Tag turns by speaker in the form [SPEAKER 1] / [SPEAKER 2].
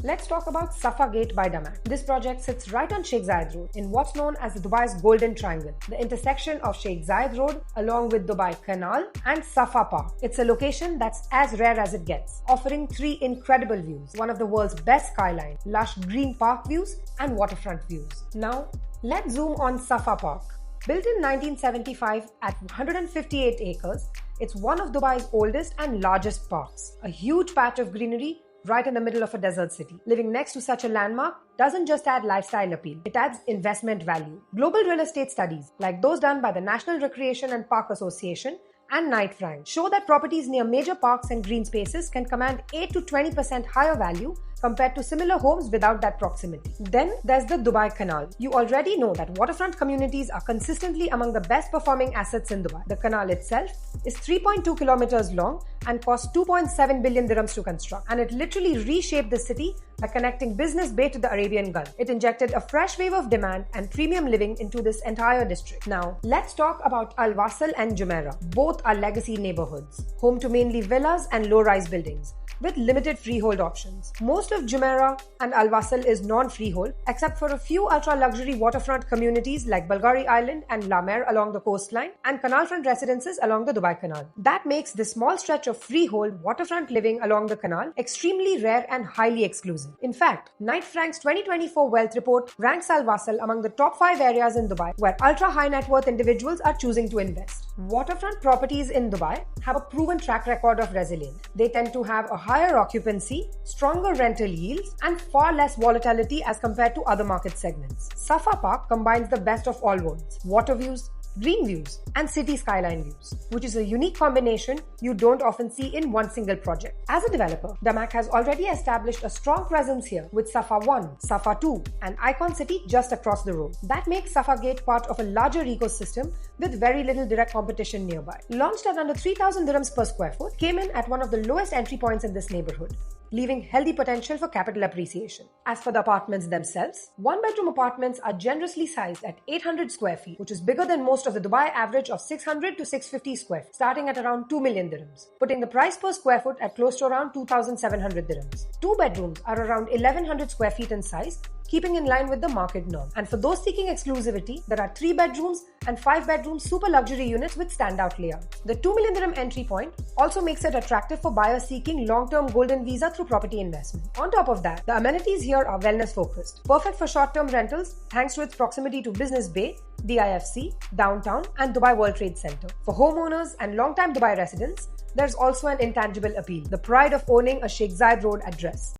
[SPEAKER 1] Let's talk about Safa Gate by DAMAC. This project sits right on Sheikh Zayed Road in what's known as Dubai's Golden Triangle, the intersection of Sheikh Zayed Road along with Dubai Canal and Safa Park. It's a location that's as rare as it gets, offering three incredible views, one of the world's best skyline, lush green park views and waterfront views. Now, let's zoom on Safa Park. Built in 1975 at 158 acres, it's one of Dubai's oldest and largest parks, a huge patch of greenery right in the middle of a desert city. Living next to such a landmark doesn't just add lifestyle appeal, it adds investment value. Global real estate studies, like those done by the National Recreation and Park Association and Knight Frank, show that properties near major parks and green spaces can command 8 to 20% higher value compared to similar homes without that proximity. Then there's the Dubai Canal. You already know that waterfront communities are consistently among the best performing assets in Dubai. The canal itself is 3.2 kilometers long and cost 2.7 billion dirhams to construct, and it literally reshaped the city by connecting Business Bay to the Arabian Gulf. It injected a fresh wave of demand and premium living into this entire district. Now, let's talk about Al Wasl and Jumeirah. Both are legacy neighborhoods, home to mainly villas and low-rise buildings with limited freehold options. Most of Jumeirah and Al Wasl is non-freehold, except for a few ultra-luxury waterfront communities like Bulgari Island and La Mer along the coastline, and canal-front residences along the Dubai Canal. That makes this small stretch of freehold waterfront living along the canal extremely rare and highly exclusive. In fact, Knight Frank's 2024 Wealth Report ranks Al Wasl among the top 5 areas in Dubai where ultra-high net worth individuals are choosing to invest. Waterfront properties in Dubai have a proven track record of resilience. They tend to have a higher occupancy, stronger rental yields, and far less volatility as compared to other market segments. Safa Park combines the best of all worlds: water views, green views, and city skyline views, which is a unique combination you don't often see in one single project. As a developer, DAMAC has already established a strong presence here with Safa 1, Safa 2, and Icon City just across the road. That makes Safa Gate part of a larger ecosystem with very little direct competition nearby. Launched at under 3,000 dirhams per square foot, came in at one of the lowest entry points in this neighborhood, leaving healthy potential for capital appreciation. As for the apartments themselves, one-bedroom apartments are generously sized at 800 square feet, which is bigger than most of the Dubai average of 600 to 650 square feet, starting at around 2 million dirhams, putting the price per square foot at close to around 2,700 dirhams. Two bedrooms are around 1,100 square feet in size, keeping in line with the market norm. And for those seeking exclusivity, there are 3 bedrooms and 5 bedroom super luxury units with standout layouts. The 2 million dirham entry point also makes it attractive for buyers seeking long-term golden visa through property investment. On top of that, the amenities here are wellness focused, perfect for short-term rentals thanks to its proximity to Business Bay, DIFC, Downtown, and Dubai World Trade Center. For homeowners and long-time Dubai residents, there's also an intangible appeal: the pride of owning a Sheikh Zayed Road address.